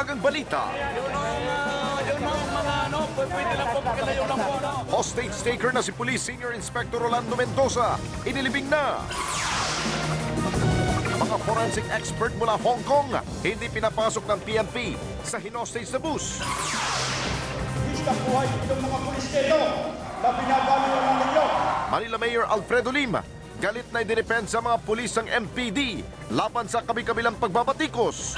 umagang balita. Hostage taker na si Police Senior Inspector Rolando Mendoza, inilibing na. Mga forensic expert mula Hong Kong, hindi pinapasok ng PNP sa hinostage na bus. Bista buhay itong mga pulis nito na binabaliwan ninyo. Manila Mayor Alfredo Lim, galit na idinepensa mga pulis ng MPD laban sa kabi-kabilang pagbabatikos.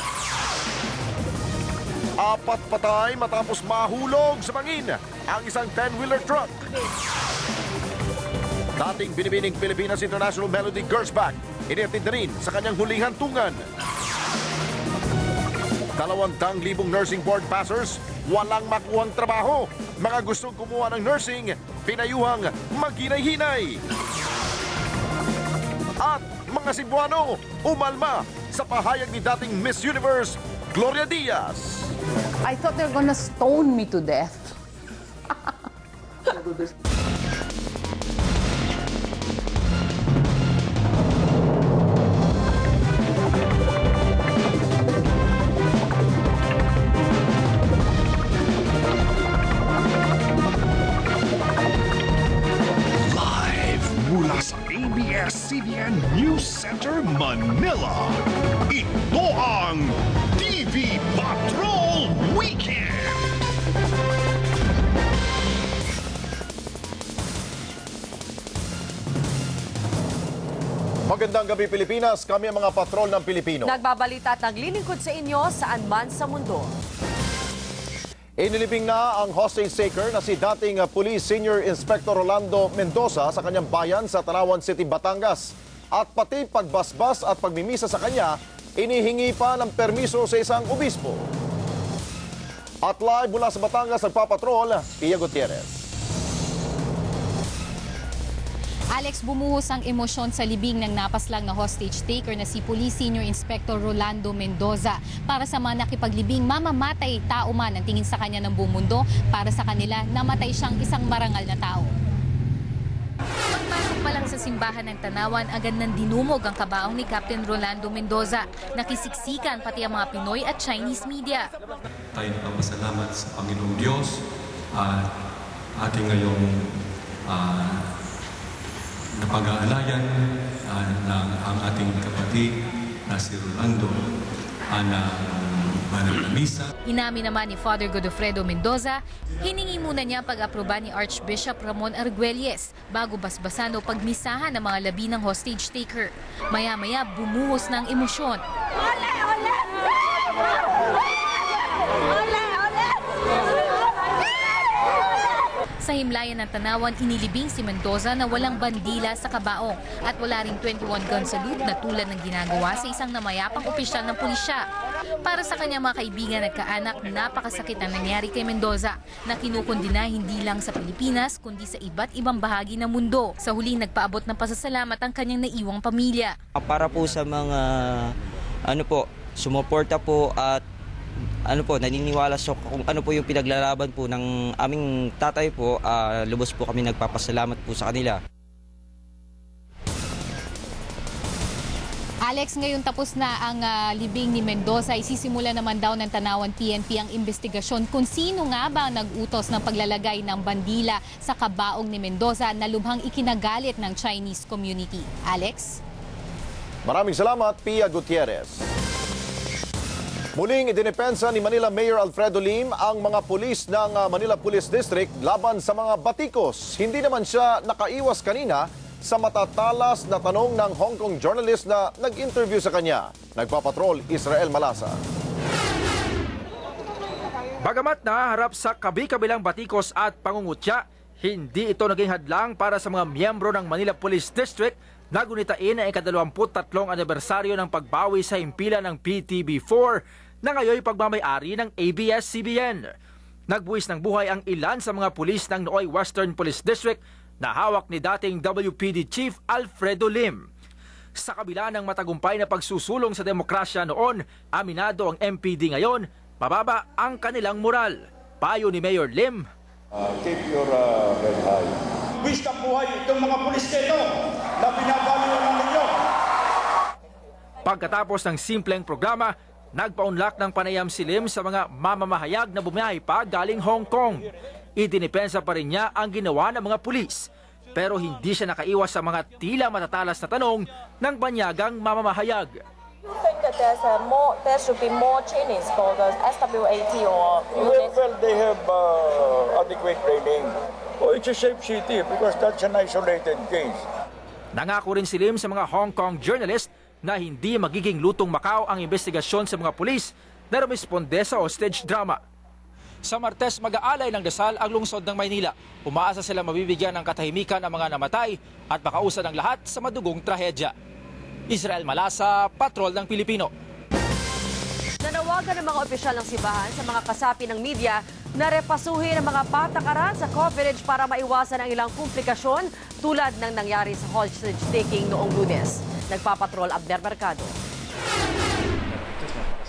4 patay matapos mahulog sa bangin ang isang 10-wheeler truck. Dating binibining Pilipinas International Melody Girls Band, inihatid na rin sa kanyang huling hantungan. 200,000 nursing board passers, walang makuhang trabaho. Mga gustong kumuha ng nursing, pinayuhang maghinay-hinay. At mga Cebuano, umalma sa pahayag ni dating Miss Universe, Gloria Diaz. I thought they were gonna stone me to death. Live mula sa ABS-CBN News Center, Manila. Ito ang TV Patrol Weekend! Magandang gabi Pilipinas, kami ang mga patrol ng Pilipino. Nagbabalita at naglilingkod sa inyo saan man sa mundo. Inilibing na ang hostage taker na si dating Police Senior Inspector Rolando Mendoza sa kanyang bayan sa Tanawan City, Batangas. At pati pagbasbas at pagmimisa sa kanya, inihingi pa ng permiso sa isang obispo. At live mula sa Batangas, nagpapatrol, Pia Gutierrez. Alex, bumuhos ang emosyon sa libing ng napaslang na hostage taker na si Police Senior Inspector Rolando Mendoza. Para sa mga nakipaglibing, mamamatay tao man ang tingin sa kanya ng buong mundo. Para sa kanila, namatay siyang isang marangal na tao. Pagpasok pa lang sa simbahan ng Tanawan, agad nang dinumog ang kabaong ni Captain Rolando Mendoza. Nakisiksikan pati ang mga Pinoy at Chinese media. Tayo nagpapasalamat sa Panginoong Diyos at ating ngayong napag-aalayan ng ang ating kapatid na si Rolando na banal na misa. Inamin naman ni Father Godofredo Mendoza, hiningi muna niya pag-aproba ni Archbishop Ramon Arguelles bago basbasan o pagmisahan ng mga labi ng hostage taker. Maya-maya bumuhos ng emosyon. Sa himlayan ng Tanawan, inilibing si Mendoza na walang bandila sa kabaong at wala ring 21 gun salute na tulad ng ginagawa sa isang namayapang opisyal ng pulisya. Para sa kanyang mga kaibigan at kaanak, napakasakit ang nangyari kay Mendoza na kinukundina hindi lang sa Pilipinas kundi sa iba't ibang bahagi ng mundo. Sa huling nagpaabot ng pasasalamat ang kanyang naiwang pamilya. Para po sa mga sumuporta po at naniniwala sa kung ano po yung pinaglalaban po ng aming tatay po, lubos po kami nagpapasalamat po sa kanila. Alex, ngayon tapos na ang libing ni Mendoza. Isisimula naman daw ng Tanawan PNP ang investigasyon kung sino nga ba ang nag-utos ng paglalagay ng bandila sa kabaong ni Mendoza na lubhang ikinagalit ng Chinese community. Alex? Maraming salamat, Pia Gutierrez. Muling idinepensa ni Manila Mayor Alfredo Lim ang mga pulis ng Manila Police District laban sa mga batikos. Hindi naman siya nakaiwas kanina sa matatalas na tanong ng Hong Kong journalist na nag-interview sa kanya. Nagpapatrol, Israel Malasa. Bagamat nahaharap sa kabi-kabilang batikos at pangungutya, hindi ito naging hadlang para sa mga miyembro ng Manila Police District na gunitain ang ika-23 anibersaryo ng pagbawi sa himpilan ng PTB4 na ngayon pagmamayari ng ABS-CBN. Nagbuwis ng buhay ang ilan sa mga pulis ng Nooy Western Police District na hawak ni dating WPD Chief Alfredo Lim. Sa kabila ng matagumpay na pagsusulong sa demokrasya noon, aminado ang MPD ngayon, mababa ang kanilang moral. Payo ni Mayor Lim. Keep your head high. Bista buhay itong mga pulis nito na binabaliwan ninyo. Pagkatapos ng simpleng programa, nagpaunlak ng panayam silim sa mga mamamahayag na bumiyahe pa galing Hong Kong. Idinipensa pa rin niya ang ginawa ng mga pulis. Pero hindi siya nakaiwas sa mga tila matatalas na tanong ng banyagang mamamahayag. You think that there should be more trainings for the SWAT or unit? Well, they have adequate training. Oh, it's a safe city because that's an isolated case. Nangako rin silim sa mga Hong Kong journalist na hindi magiging lutong Macau ang investigasyon sa mga pulis na rumisponde sa hostage drama. Sa Martes, mag-aalay ng dasal ang lungsod ng Maynila. Umaasa sila mabibigyan ng katahimikan ang mga namatay at makausan ang lahat sa madugong trahedya. Israel Malasa, Patrol ng Pilipino. Nanawagan ng mga opisyal ng simbahan sa mga kasapi ng media na repasuhin ang mga patakaran sa coverage para maiwasan ang ilang komplikasyon tulad ng nangyari sa hostage taking noong Lunes. Nagpapatrol Abner Mercado.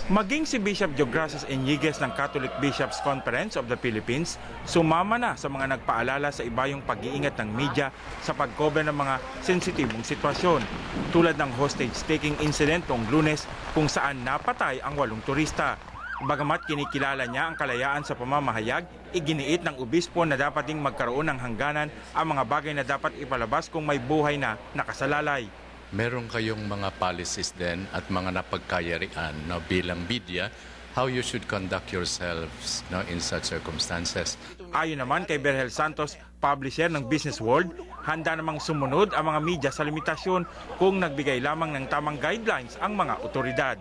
Maging si Bishop Deogracias Enyiguez ng Catholic Bishops Conference of the Philippines, sumama na sa mga nagpaalala sa ibayong pag-iingat ng media sa pag-cover ng mga sensitibong sitwasyon, tulad ng hostage-taking incident noong Lunes kung saan napatay ang 8 turista. Bagamat kinikilala niya ang kalayaan sa pamamahayag, iginiit ng obispo na dapat ding magkaroon ng hangganan ang mga bagay na dapat ipalabas kung may buhay na nakasalalay. Meron kayong mga policies din at mga napagkayarian bilang media, how you should conduct yourselves in such circumstances. Ayon naman kay Berhel Santos, publisher ng Business World, handa namang sumunod ang mga media sa limitasyon kung nagbigay lamang ng tamang guidelines ang mga otoridad.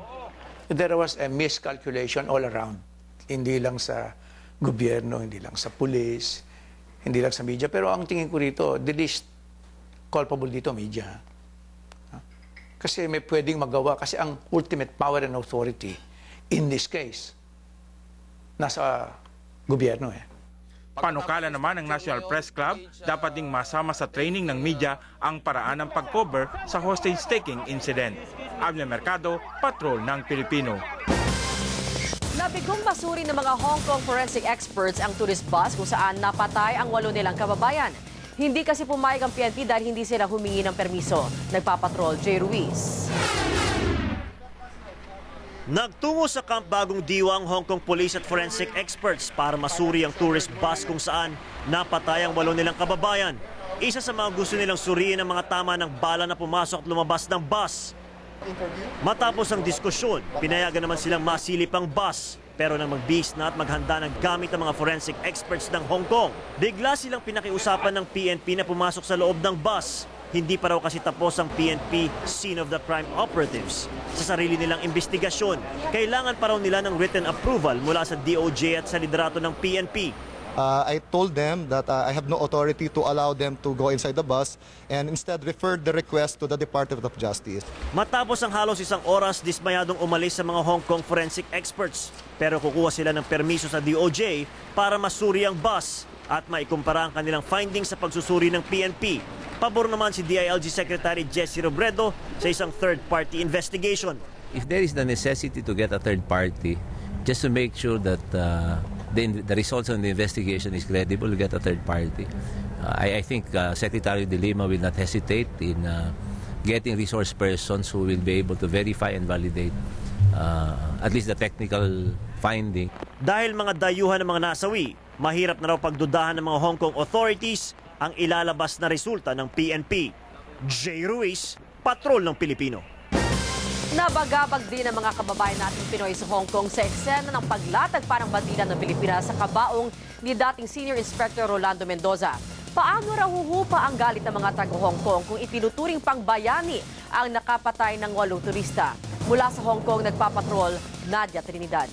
There was a miscalculation all around. Hindi lang sa gobyerno, hindi lang sa police, hindi lang sa media. Pero ang tingin ko rito, the least culpable dito, media. Kasi may pwedeng magawa. Kasi ang ultimate power and authority, in this case, nasa gobyerno Panukala naman ng National Press Club, dapat ding masama sa training ng media ang paraan ng pag-cover sa hostage-taking incident. Abner Mercado, Patrol ng Pilipino. Nabigong masuri ng mga Hong Kong forensic experts ang tourist bus kung saan napatay ang 8 nilang kababayan. Hindi kasi pumayag ang PNP dahil hindi sila humingi ng permiso. Nagpapatrol, J. Ruiz. Nagtungo sa Camp Bagong Diwa ang Hong Kong police at forensic experts para masuri ang tourist bus kung saan napatay ang 8 nilang kababayan. Isa sa mga gusto nilang suriin ang mga tama ng bala na pumasok at lumabas ng bus. Matapos ang diskusyon, pinayagan naman silang masilip ang bus. Pero nang magbihis na at maghanda ng gamit ang mga forensic experts ng Hong Kong, bigla silang pinakiusapan ng PNP na pumasok sa loob ng bus. Hindi pa raw kasi tapos ang PNP scene of the crime operatives. Sa sarili nilang investigasyon, kailangan pa raw nila ng written approval mula sa DOJ at sa liderato ng PNP. I told them that I have no authority to allow them to go inside the bus and instead referred the request to the Department of Justice. Matapos ang halos 1 oras, dismayadong umalis sa mga Hong Kong forensic experts. Pero kukuha sila ng permiso sa DOJ para masuri ang bus at maikumpara ang kanilang findings sa pagsusuri ng PNP. Pabor naman si DILG Secretary Jesse Robredo sa isang third-party investigation. If there is the necessity to get a third party, just to make sure that the results of the investigation is credible, we get a third party. I think Secretary De Lima will not hesitate in getting resource persons who will be able to verify and validate at least the technical finding. Dahil mga dayuhan ng mga nasawi, mahirap na raw pagdudahan ng mga Hong Kong authorities ang ilalabas na resulta ng PNP. J. Ruiz, Patrol ng Pilipino. Nabagabag din ang mga kababayan nating Pinoy sa Hong Kong sa eksena ng paglatag parang bandila ng Pilipinas sa kabaong ni dating Senior Inspector Rolando Mendoza. Paano raw huhupa ang galit ng mga taga-Hong Kong kung itinuturing pang bayani ang nakapatay ng 8 turista? Mula sa Hong Kong, nagpapatrol, Nadia Trinidad.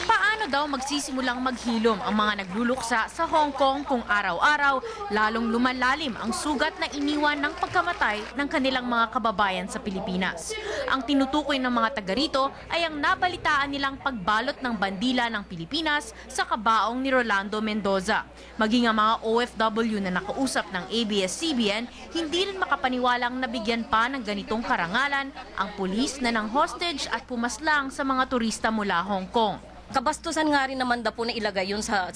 Paano daw magsisimulang maghilom ang mga nagluluksa sa Hong Kong kung araw-araw lalong lumalalim ang sugat na iniwan ng pagkamatay ng kanilang mga kababayan sa Pilipinas? Ang tinutukoy ng mga taga rito ay ang nabalitaan nilang pagbalot ng bandila ng Pilipinas sa kabaong ni Rolando Mendoza. Maging ang mga OFW na nakausap ng ABS-CBN, hindi rin makapaniwalang nabigyan pa ng ganitong karangalan ang pulis na ng hostage at pumaslang sa mga turista mula Hong Kong. Kabastusan nga rin naman daw po na ilagay yun sa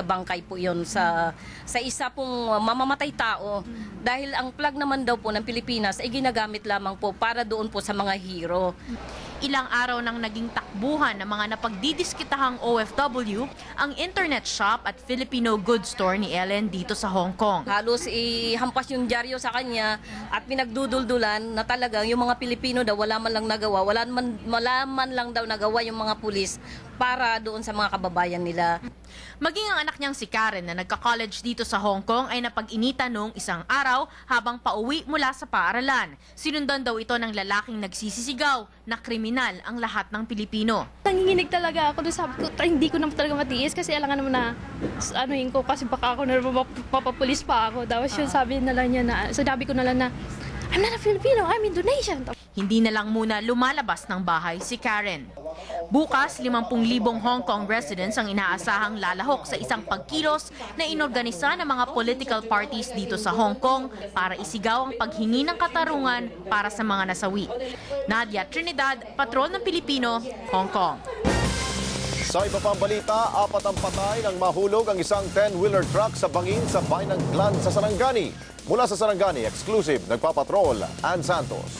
bangkay po yun sa isa pong mamamatay tao dahil ang flag naman daw po ng Pilipinas ay ginagamit lamang po para doon po sa mga hero. Ilang araw nang naging takbuhan ng mga napagdidiskitahang OFW ang internet shop at Filipino goods store ni Ellen dito sa Hong Kong. Halos ihampas yung dyaryo sa kanya at pinagduduldulan na talagang yung mga Pilipino daw wala man lang nagawa, wala man lang daw nagawa yung mga pulis para doon sa mga kababayan nila. Maging ang anak niyang si Karen na nagka-college dito sa Hong Kong ay napag-initan noong isang araw habang pauwi mula sa paaralan. Sinundan daw ito ng lalaking nagsisisigaw na kriminal ang lahat ng Pilipino. Nanginginig talaga ako. Sabi ko, hindi ko naman talaga matiis kasi alangan naman na anuhin ko kasi baka ako na mapapulis pa ako. Tapos yun sabi na lang niya na, sinabi ko na lang na, I'm not a Filipino, I'm Indonesian. Hindi na lang muna lumalabas ng bahay si Karen. Bukas, 50,000 Hong Kong residents ang inaasahang lalahok sa isang pagkilos na inorganisa ng mga political parties dito sa Hong Kong para isigaw ang paghingi ng katarungan para sa mga nasawi. Nadia Trinidad, Patrol ng Pilipino, Hong Kong. Sa iba pang balita, 4 ang patay nang mahulog ang isang 10-wheeler truck sa bangin sa bayan ng Glan sa Sarangani. Mula sa Sarangani, exclusive, nagpapatrol, Ann Santos.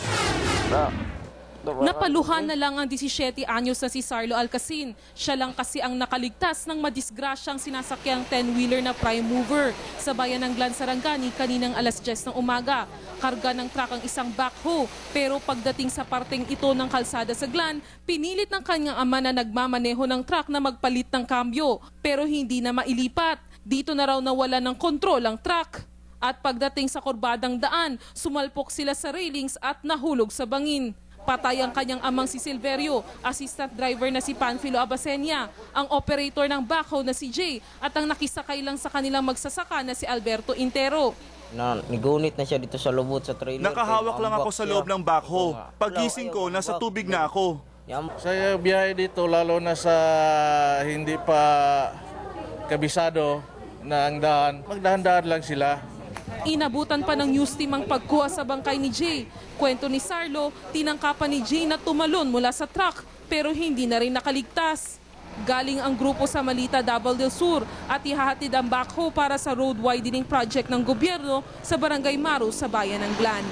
Napaluhan na lang ang 17 anyos na si Sarlo Alcacin. Siya lang kasi ang nakaligtas ng madisgrasyang sinasakyang 10-wheeler na prime mover sa bayan ng Glan, Sarangani kaninang alas 10 ng umaga. Karga ng truck ang isang backhoe, pero pagdating sa parteng ito ng kalsada sa Glan, pinilit ng kanyang ama na nagmamaneho ng truck na magpalit ng kambyo, pero hindi na mailipat. Dito na raw nawala ng kontrol ang truck. At pagdating sa kurbadang daan, sumalpok sila sa railings at nahulog sa bangin. Patay ang kanyang amang si Silverio, assistant driver na si Panfilo Abasenia, ang operator ng backhoe na si Jay, at ang nakisakay lang sa kanilang magsasaka na si Alberto Intero. Nigunit na siya dito sa lubot sa trailer. Nakahawak lang ako sa loob ng backhoe. Pagising ko, nasa tubig na ako. Sa biyahe dito, lalo na sa hindi pa kabisado na ang daan, magdahan-dahan lang sila. Inabutan pa ng news team ang pagkuha sa bangkay ni Jay. Kwento ni Sarlo, tinangkapan ni Jay na tumalon mula sa truck pero hindi na rin nakaligtas. Galing ang grupo sa Malita, Davao del Sur at ihahatid ang backhoe para sa road widening project ng gobyerno sa Barangay Maru sa bayan ng Glan.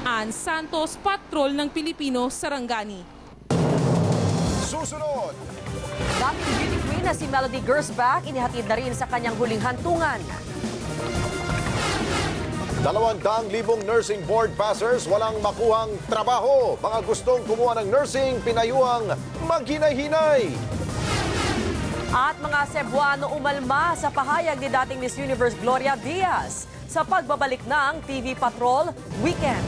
Ann Santos, Patrol ng Pilipino, Sarangani. Susunod! Dating beauty queen na si Melody Gersbach inihatid na rin sa kanyang huling hantungan. 200,000 nursing board passers walang makuhang trabaho. Mga gustong kumuha ng nursing, pinayuang maghinay-hinay. At mga Cebuano umalma sa pahayag ni dating Miss Universe Gloria Diaz sa pagbabalik ng TV Patrol Weekend.